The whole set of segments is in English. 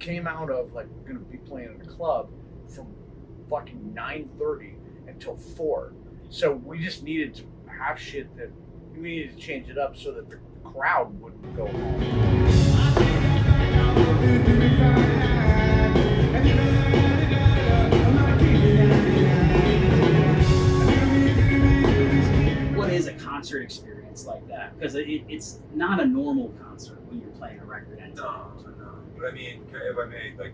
came out of like we're gonna be playing in a club from fucking 9:30 until 4. So we just needed to have shit that we needed to change it up so that the crowd wouldn't go home. What is a concert experience like that? Because it's not a normal concert when you're playing a record. No. But I mean, if I may, like,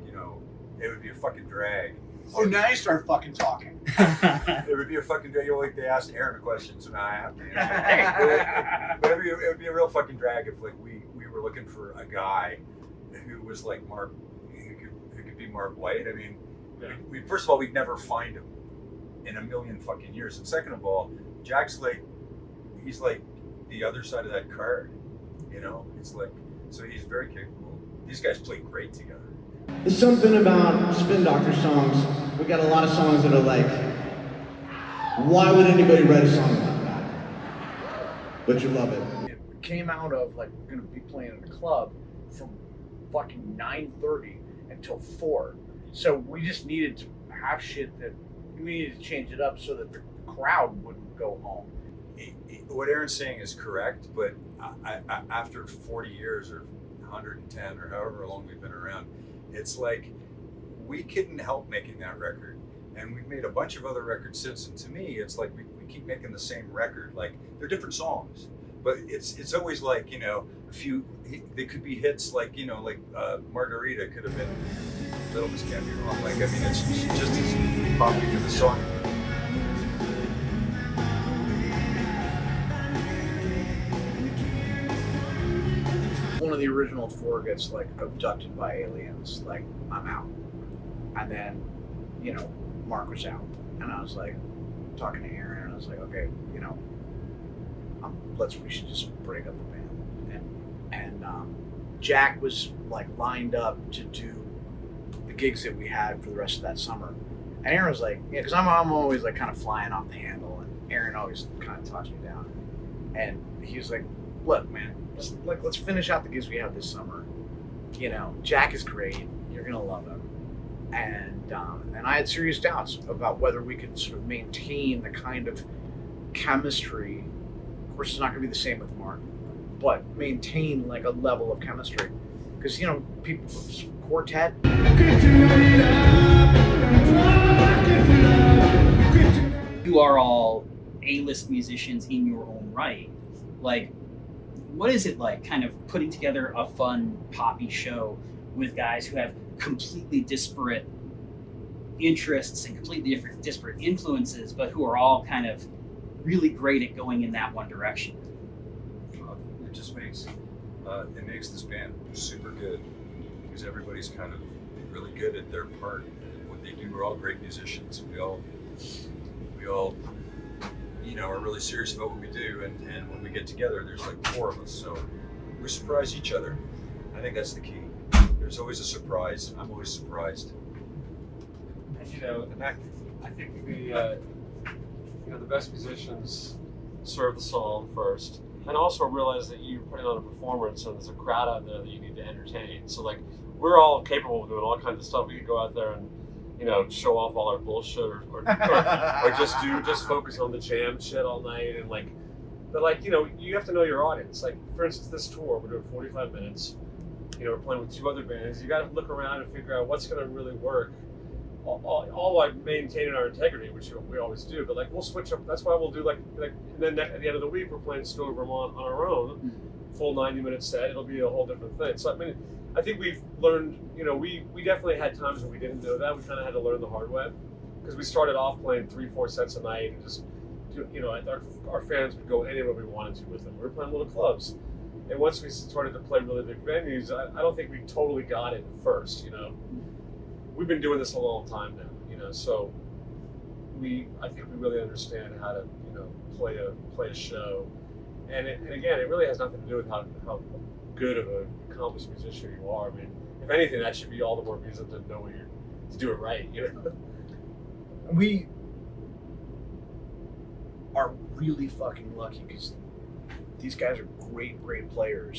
it would be a fucking drag. Oh, now you start fucking talking. It would be a fucking drag. Like they asked Aaron a question, so now I have to answer. But it would be a real fucking drag if like we were looking for a guy who was like Mark, who could be Mark White. I mean, we first of all we'd never find him in a million fucking years, and second of all, Jack's like he's like the other side of that card. It's like so he's very capable. These guys play great together. There's something about Spin Doctor songs. We got a lot of songs that are like, why would anybody write a song about that? But you love it. It came out of like we're gonna be playing in a club from fucking 9:30 until 4. So we just needed to have shit that we needed to change it up so that the crowd wouldn't go home. What Aaron's saying is correct, but I, after 40 years or 110 or however long we've been around, it's like we couldn't help making that record, and we've made a bunch of other records since. And to me, it's like we keep making the same record. Like they're different songs, but it's always like a few. They could be hits like Margarita could have been Little Miss Can't Be Wrong. Like I mean, it's just as popular to the song. One of the original 4 gets like abducted by aliens, like I'm out. And then, Mark was out. And I was like talking to Aaron and I was like, okay, we should just break up the band. And Jack was like lined up to do the gigs that we had for the rest of that summer. And Aaron was like, because I'm always like kind of flying off the handle, and Aaron always kind of talks me down. And he was like, look, man, let's finish out the gigs we have this summer. Jack is great. You're gonna love him. And I had serious doubts about whether we could sort of maintain the kind of chemistry. Of course, it's not gonna be the same with Mark, but maintain like a level of chemistry. Because people quartet. You are all A-list musicians in your own right. Like, what is it like kind of putting together a fun poppy show with guys who have completely disparate interests and completely disparate influences, but who are all kind of really great at going in that one direction? It just makes this band super good because everybody's kind of really good at their part and what they do. We're all great musicians. We all are really serious about what we do, and when we get together, there's like 4 of us, so we surprise each other. I think that's the key. There's always a surprise. I'm always surprised. And I think the best musicians serve the song first, and also realize that you're putting on a performance, and there's a crowd out there that you need to entertain. So like, we're all capable of doing all kinds of stuff. We could go out there and show off all our bullshit, or just focus on the jam shit all night, and but you have to know your audience. Like, for instance, this tour, we're doing 45 minutes. We're playing with 2 other bands. You got to look around and figure out what's going to really work, all while maintaining our integrity, which we always do. But we'll switch up. That's why we'll do and then at the end of the week, we're playing Stone, Vermont on our own, full 90-minute set. It'll be a whole different thing. So I mean, I think we've learned, we definitely had times when we didn't know that. We kind of had to learn the hard way, because we started off playing 3-4 sets a night and just, our fans would go anywhere we wanted to with them. We were playing little clubs. And once we started to play really big venues, I don't think we totally got it at first, We've been doing this a long time now, so I think we really understand how to, play a show. And again, it really has nothing to do with how good of an accomplished musician you are. I mean, if anything, that should be all the more reason to know to do it right. We are really fucking lucky because these guys are great players,